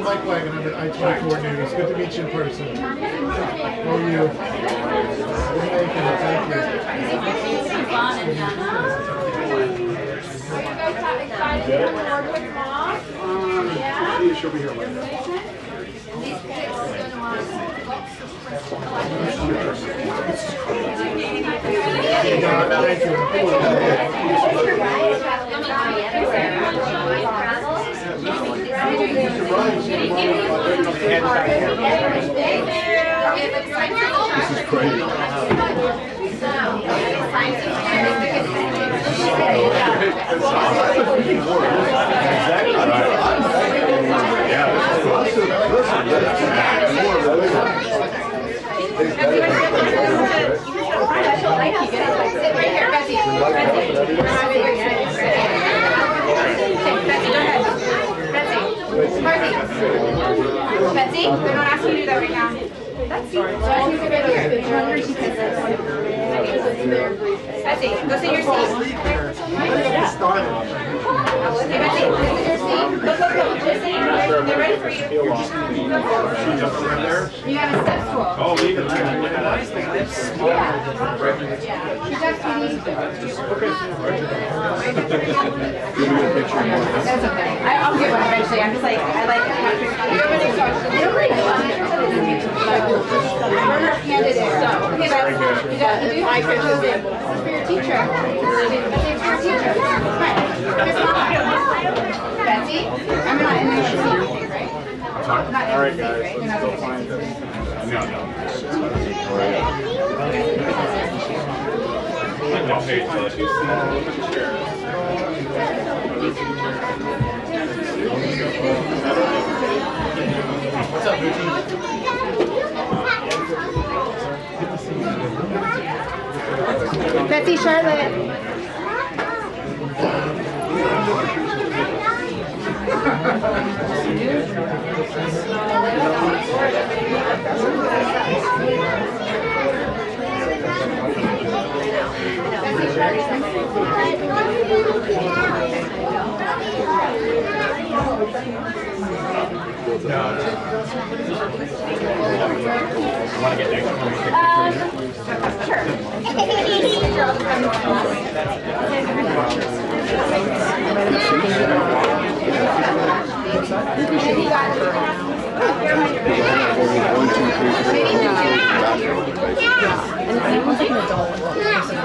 Mike Wagon under I-24 News. Good to meet you in person. How are you? Thank you. She'll be here later. This is crazy. Betsy, they're not asking you to do that right now. Betsy, right here. Betsy, go sit your seat. Hey, Betsy, go sit your seat. Go. They're ready for you. You have a step stool. Oh, leave it. Yeah. That's okay. I'll get one eventually. I'm just like, I like Patrick. Handed it. Okay, that's you got to do my pictures for your teacher. It's for your teacher. Right. Betsy, I'm not in the seat, right? Not in the seat, right? You're not going to find this. No. What's up, Booty? Betsy, Charlotte.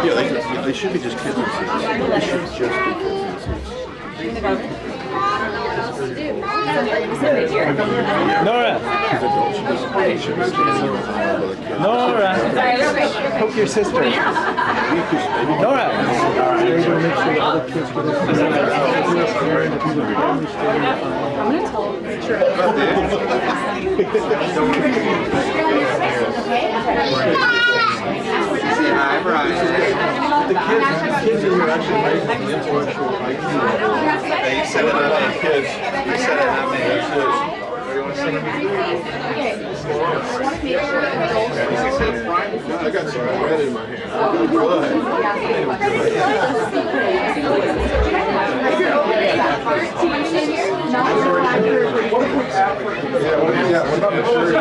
Yeah, they should be just kids in seats. They should just be kids in seats. Nora! Nora! Hook your sister. Nora! They're going to make sure all the kids get it. I'm going to tell Hi, Brian. The kids are actually raising the intellectual IQ. Hey, you said it on my kids. You said it on my kids. What do you want to say? I got some bread in my hand. What about the shirt?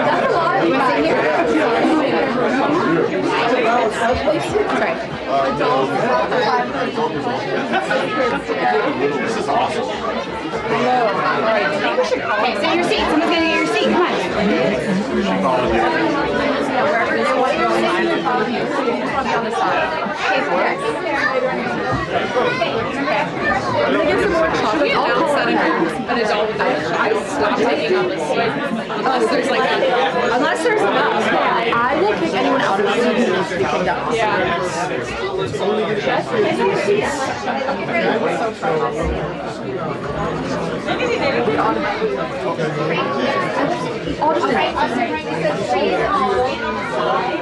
This is awesome. Okay, sit in your seat. Someone's going to get your seat. Come on. Unless there's enough. I will kick anyone out of the team who needs to be kicked out.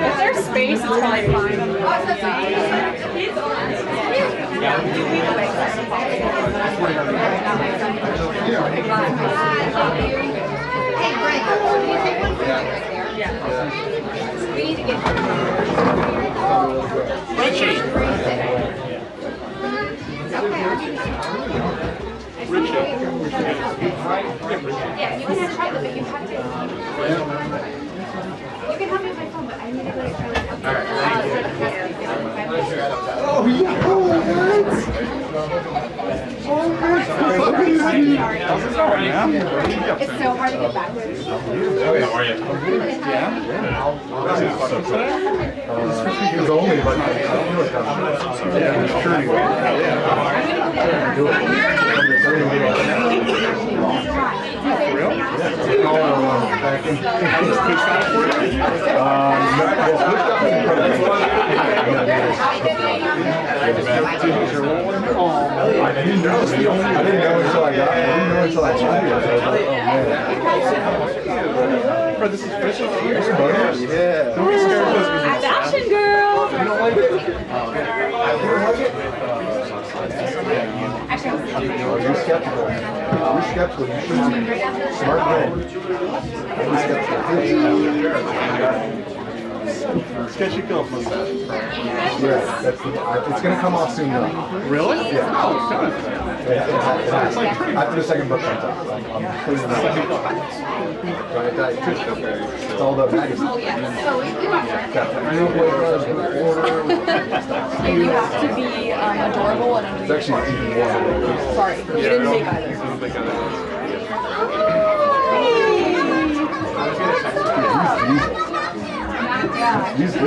If there's space, it's probably fine. Hey, Brent, can you take one for me right there? Yeah. We need to get Yeah, you want to try them, but you have to. You can help me with my phone, but I need to go to Karoline. Oh, yeah. It's so hard to get backwards. How are you? It's only, but I feel like I'm it's turning. I didn't know until I got it. I didn't know until I tried it. I was like, oh man. This is special. Yeah. Don't be scared of this. Action, girl! You don't like it? You don't like it? You're skeptical. You're skeptical. You shouldn't be. Smart man. You're skeptical. Sketchy kills mustache. Yeah, it's gonna come off soon though. Really? Yeah. Oh, God. After the second book comes out, I'm putting it's all the magazines. And you have to be adorable and It's actually even more. sorry, you didn't take either. Use this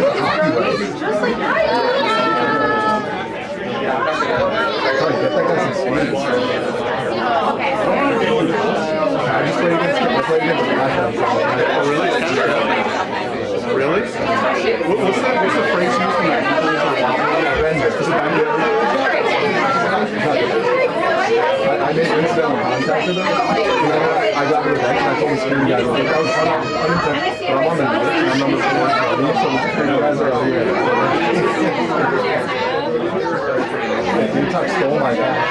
just like I Sorry, get that guy some speed. Okay. I just played against the Really? What's the phrase used in I made incidental contact with them. I got revenge and I told the security guys, like, I was unintentional, but I'm on the night and I'm number 4 party, so the security guys are over here. Detox stole my bag.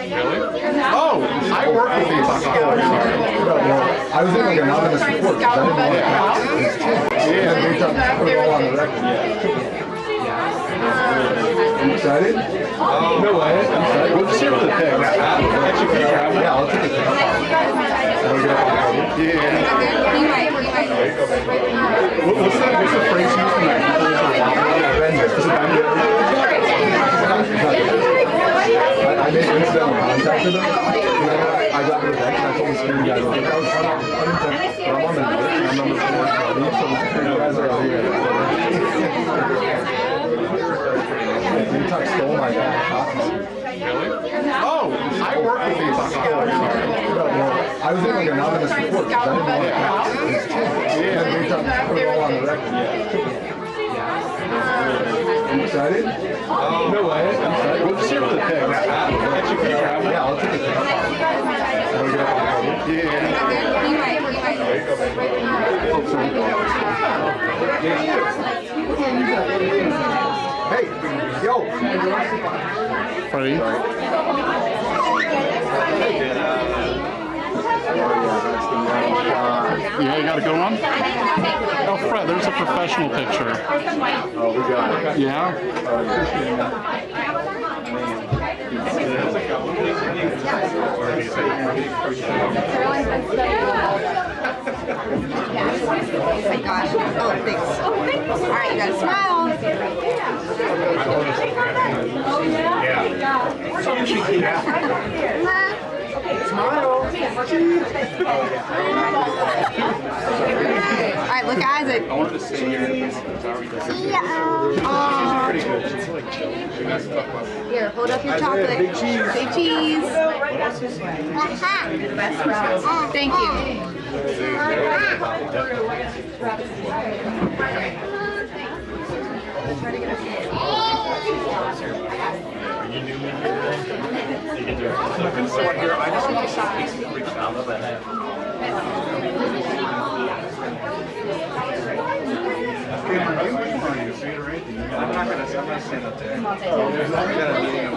Really? Oh, I work with Detox. I was in like anonymous report because I didn't want to have Yeah, Detox put it all on the record. You excited? No way. I'm excited. We'll just see what the pick. Yeah, I'll take a pick. What's the phrase used in I made incidental contact with them. I got revenge and I told the security guys, like, I was unintentional, but I'm on the night and I'm number 4 party, so the security guys are over here. Detox stole my bag. Really? Oh, I work with Detox. I was in like anonymous report because I didn't want to have Yeah, Detox put it all on the record. You excited? No way. I'm excited. We'll just see what the pick. Yeah, I'll take a pick. Hey, yo. Freddy. Yeah, you got a good one? Oh, Fred, there's a professional picture. Oh, we got it. Yeah? Oh my gosh. Oh, thanks. All right, you gotta smile. Smile. guys. I wanted to say here. Here, hold up your chocolate. Big cheese. Big cheese. Thank you. I'm not gonna stand up there. I got a meeting at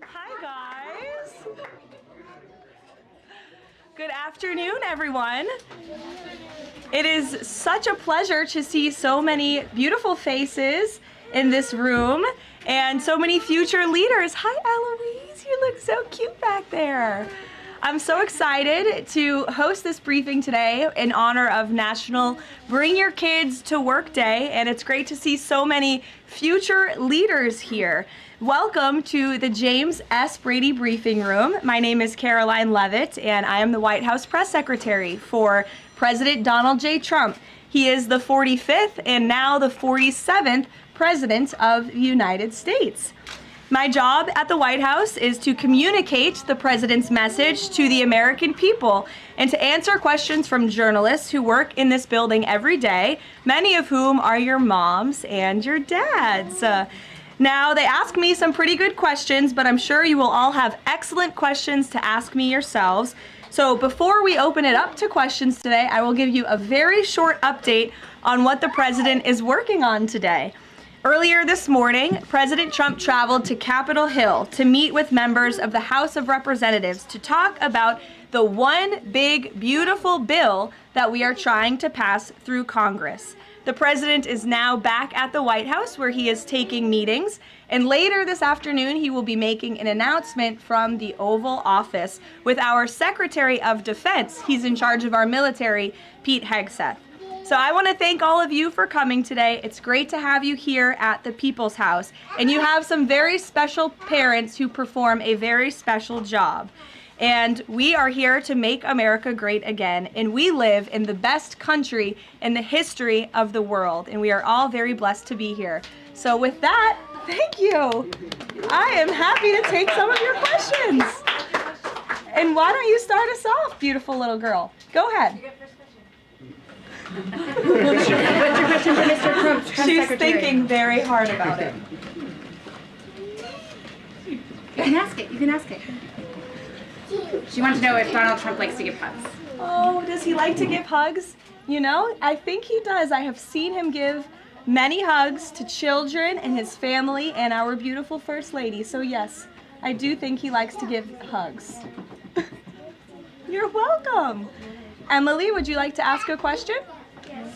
Hi guys. Good afternoon, everyone. It is such a pleasure to see so many beautiful faces in this room and so many future leaders. Hi, Eloise. You look so cute back there. I'm so excited to host this briefing today in honor of National Bring Your Kids to Work Day, and it's great to see so many future leaders here. Welcome to the James S. Brady Briefing Room. My name is Karoline Leavitt, and I am the White House Press Secretary for President Donald J. Trump. He is the 45th and now the 47th President of the United States. My job at the White House is to communicate the President's message to the American people and to answer questions from journalists who work in this building every day, many of whom are your moms and your dads. Now, they ask me some pretty good questions, but I'm sure you will all have excellent questions to ask me yourselves. So before we open it up to questions today, I will give you a very short update on what the President is working on today. Earlier this morning, President Trump traveled to Capitol Hill to meet with members of the House of Representatives to talk about the one big, beautiful bill that we are trying to pass through Congress. The President is now back at the White House where he is taking meetings, and later this afternoon he will be making an announcement from the Oval Office with our Secretary of Defense. He's in charge of our military, Pete Hegseth. So I want to thank all of you for coming today. It's great to have you here at the People's House. And you have some very special parents who perform a very special job. And we are here to make America great again. And we live in the best country in the history of the world. And we are all very blessed to be here. So with that, thank you. I am happy to take some of your questions. And why don't you start us off, beautiful little girl? Go ahead. What's your question for Mr. Trump's press She's secretary? thinking very hard about it. You can ask it. You can ask it. She wants to know if Donald Trump likes to give hugs. Oh, does he like to give hugs? You know, I think he does. I have seen him give many hugs to children and his family and our beautiful First Lady. So yes, I do think he likes to give hugs. You're welcome. Emily, would you like to ask a question? Yes.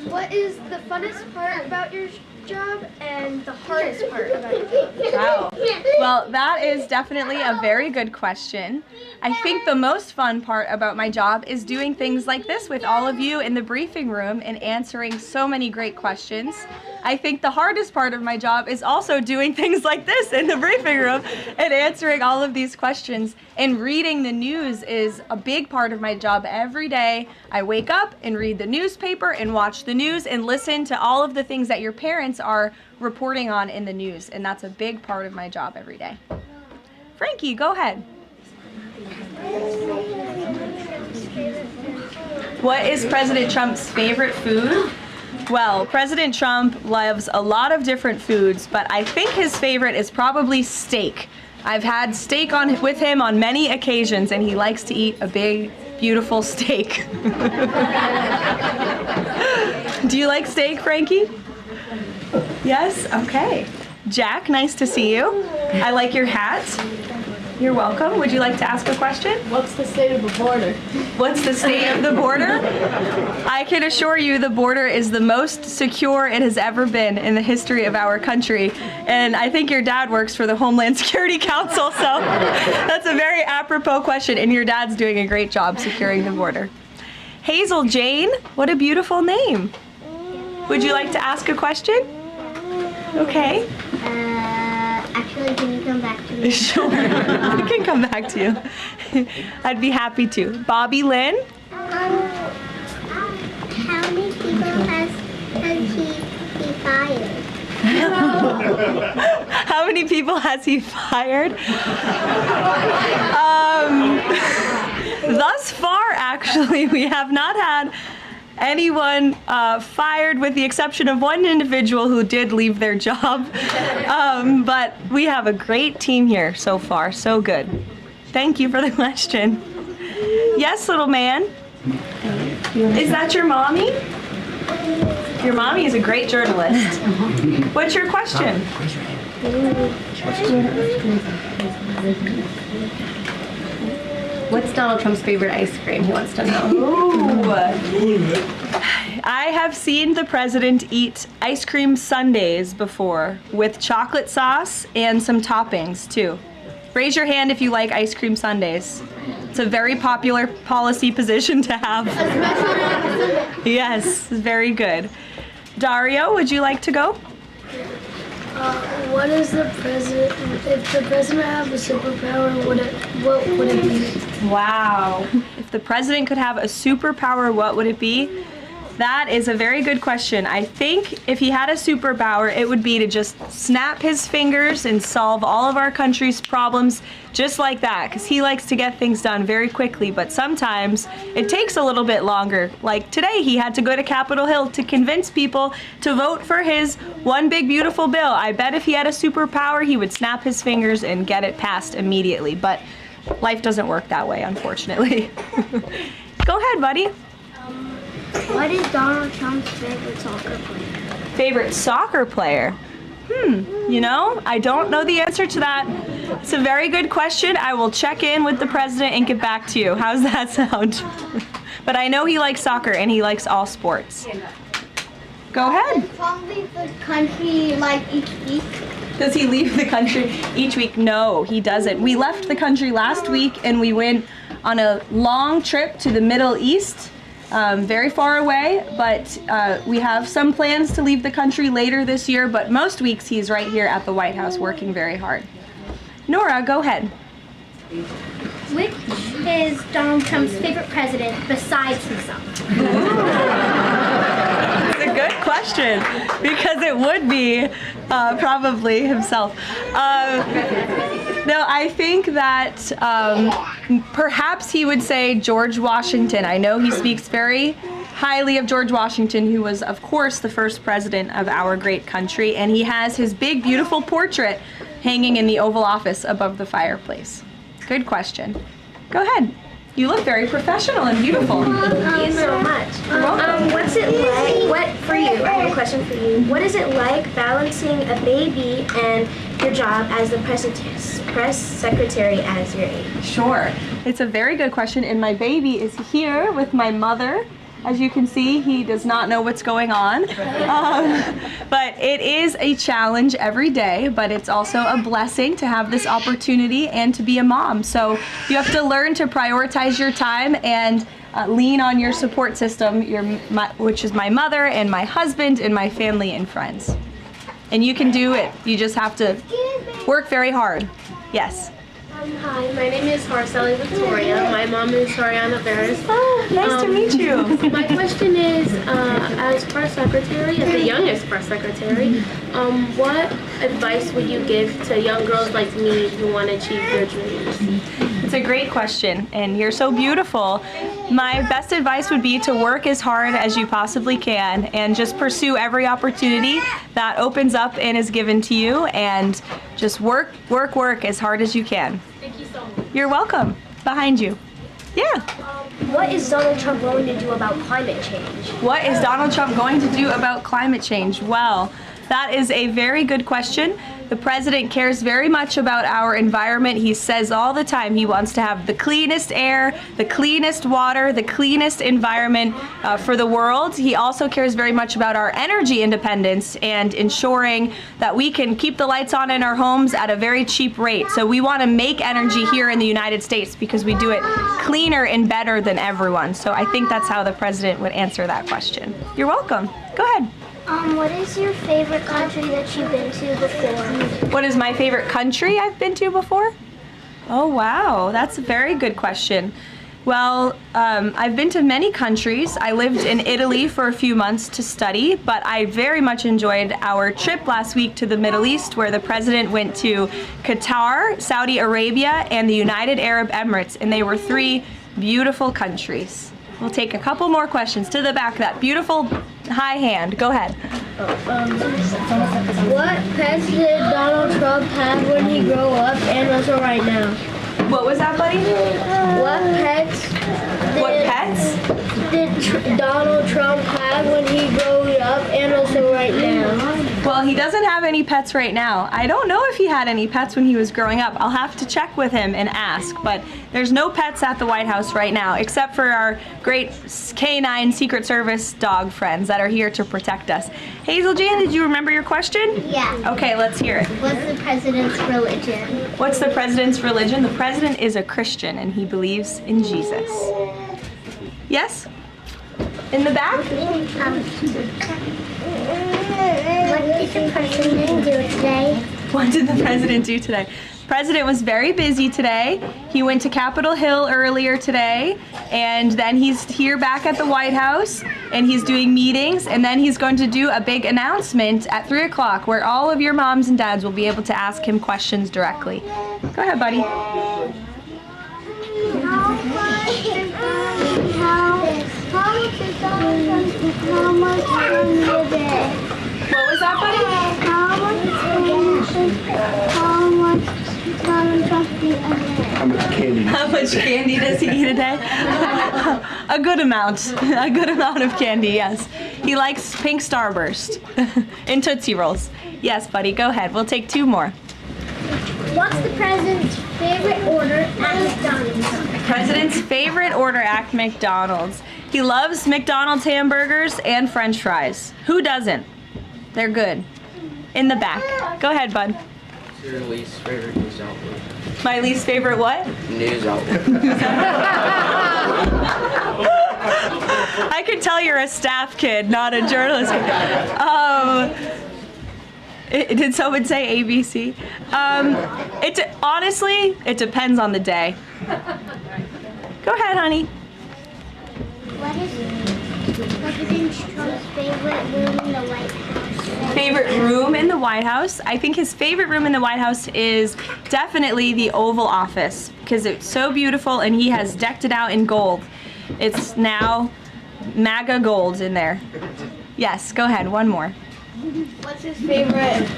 What is the funnest part about your job and the hardest part about your job? Wow. Well, that is definitely a very good question. I think the most fun part about my job is doing things like this with all of you in the briefing room and answering so many great questions. I think the hardest part of my job is also doing things like this in the briefing room and answering all of these questions. And reading the news is a big part of my job every day. I wake up and read the newspaper and watch the news and listen to all of the things that your parents are reporting on in the news. And that's a big part of my job every day. Frankie, go ahead. What is President Trump's favorite food? Well, President Trump loves a lot of different foods, but I think his favorite is probably steak. I've had steak with him on many occasions, and he likes to eat a big, beautiful steak. Do you like steak, Frankie? Yes? Okay. Jack, nice to see you. I like your hat. You're welcome. Would you like to ask a question? What's the state of the border? What's the state of the border? I can assure you the border is the most secure it has ever been in the history of our country. And I think your dad works for the Homeland Security Council, so that's a very apropos question, and your dad's doing a great job securing the border. Hazel Jane, what a beautiful name. Would you like to ask a question? Okay. Actually, can you come back to me? Sure, I can come back to you. I'd be happy to. Bobby Lynn? How many people has he fired? How many people has he fired? Thus far, actually, we have not had anyone fired with the exception of one individual who did leave their job. But we have a great team here so far, so good. Thank you for the question. Yes, little man. Is that your mommy? Your mommy is a great journalist. What's your question? What's Donald Trump's favorite ice cream? He wants to know. Ooh. I have seen the president eat ice cream sundaes before with chocolate sauce and some toppings too. Raise your hand if you like ice cream sundaes. It's a very popular policy position to have. Yes, very good. Dario, would you like to go? What is the president? If the president had a superpower, what would it be? Wow. If the president could have a superpower, what would it be? That is a very good question. I think if he had a superpower, it would be to just snap his fingers and solve all of our country's problems just like that, because he likes to get things done very quickly, but sometimes it takes a little bit longer. Like today, he had to go to Capitol Hill to convince people to vote for his one big beautiful bill. I bet if he had a superpower, he would snap his fingers and get it passed immediately, but life doesn't work that way, unfortunately. Go ahead, buddy. What is Donald Trump's favorite soccer player? Favorite soccer player? You know, I don't know the answer to that. It's a very good question. I will check in with the president and get back to you. How's that sound? But I know he likes soccer and he likes all sports. Go ahead. Does Trump leave the country like each week? Does he leave the country each week? No, he doesn't. We left the country last week and we went on a long trip to the Middle East. Very far away, but we have some plans to leave the country later this year, but most weeks he's right here at the White House working very hard. Nora, go ahead. Which is Donald Trump's favorite president besides himself? It's a good question, because it would be probably himself. No, I think that perhaps he would say George Washington. I know he speaks very highly of George Washington, who was, of course, the first president of our great country, and he has his big, beautiful portrait hanging in the Oval Office above the fireplace. Good question. Go ahead. You look very professional and beautiful. Thank you so much. What's it like, I have a question for you. What is it like balancing a baby and your job as the press secretary as your age? Sure. It's a very good question, and my baby is here with my mother. As you can see, he does not know what's going on. But it is a challenge every day, but it's also a blessing to have this opportunity and to be a mom. So you have to learn to prioritize your time and lean on your support system, which is my mother and my husband and my family and friends. And you can do it. You just have to work very hard. Yes. Hi, my name is Harcelli Victoria. My mom is Sariana Veras. Oh, nice to meet you. My question is, as press secretary, as the youngest press secretary, what advice would you give to young girls like me who want to achieve their dreams? It's a great question, and you're so beautiful. My best advice would be to work as hard as you possibly can and just pursue every opportunity that opens up and is given to you, and just work as hard as you can. Thank you so much. You're welcome. Behind you. Yeah. What is Donald Trump going to do about climate change? What is Donald Trump going to do about climate change? Well, that is a very good question. The president cares very much about our environment. He says all the time he wants to have the cleanest air, the cleanest water, the cleanest environment for the world. He also cares very much about our energy independence and ensuring that we can keep the lights on in our homes at a very cheap rate. So we want to make energy here in the United States because we do it cleaner and better than everyone. So I think that's how the president would answer that question. You're welcome. Go ahead. What is your favorite country that you've been to before? What is my favorite country I've been to before? Oh, wow. That's a very good question. Well, I've been to many countries. I lived in Italy for a few months to study, but I very much enjoyed our trip last week to the Middle East, where the president went to Qatar, Saudi Arabia, and the United Arab Emirates, and they were 3 beautiful countries. We'll take a couple more questions. To the back, that beautiful high hand. Go ahead. What pets did Donald Trump have when he grew up and also right now? What was that, buddy? What pets did Donald Trump have when he grew up and also right now? Well, he doesn't have any pets right now. I don't know if he had any pets when he was growing up. I'll have to check with him and ask, but there's no pets at the White House right now, except for our great canine Secret Service dog friends that are here to protect us. Hazel Jan, did you remember your question? Yeah. Okay, let's hear it. What's the president's religion? What's the president's religion? The president is a Christian and he believes in Jesus. Yes? In the back? What did the president do today? What did the president do today? The president was very busy today. He went to Capitol Hill earlier today, and then he's here back at the White House, and he's doing meetings, and then he's going to do a big announcement at 3 o'clock where all of your moms and dads will be able to ask him questions directly. Go ahead, buddy. What was that, buddy? How much candy does he eat a day? A good amount. A good amount of candy, yes. He likes pink Starburst and Tootsie Rolls. Yes, buddy, go ahead. We'll take 2 more. What's the president's favorite order at McDonald's? President's favorite order at McDonald's. He loves McDonald's hamburgers and French fries. Who doesn't? They're good. In the back. Go ahead, bud. Your least favorite news outlet? My least favorite what? News outlet. I can tell you're a staff kid, not a journalist. Did someone say ABC? Honestly, it depends on the day. Go ahead, honey. What is President Trump's favorite room in the White House? Favorite room in the White House? I think his favorite room in the White House is definitely the Oval Office because it's so beautiful and he has decked it out in gold. It's now MAGA gold in there. Yes, go ahead, 1 more. What's his favorite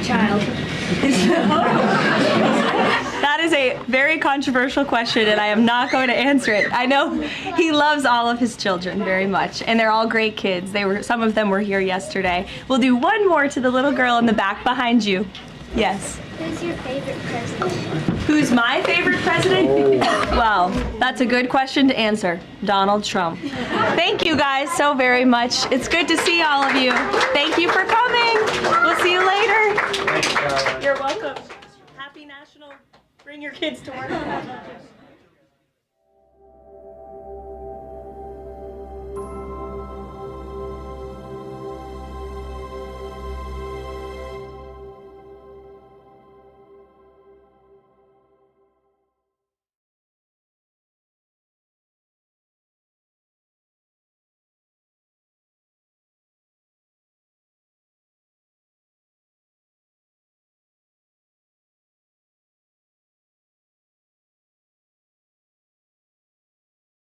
child? That is a very controversial question and I am not going to answer it. I know he loves all of his children very much and they're all great kids. Some of them were here yesterday. We'll do 1 more to the little girl in the back behind you. Yes. Who's your favorite president? Who's my favorite president? Well, that's a good question to answer. Donald Trump. Thank you guys so very much. It's good to see all of you. Thank you for coming. We'll see you later. Thank you, Karoline. You're welcome. Happy National Bring Your Kids to Work.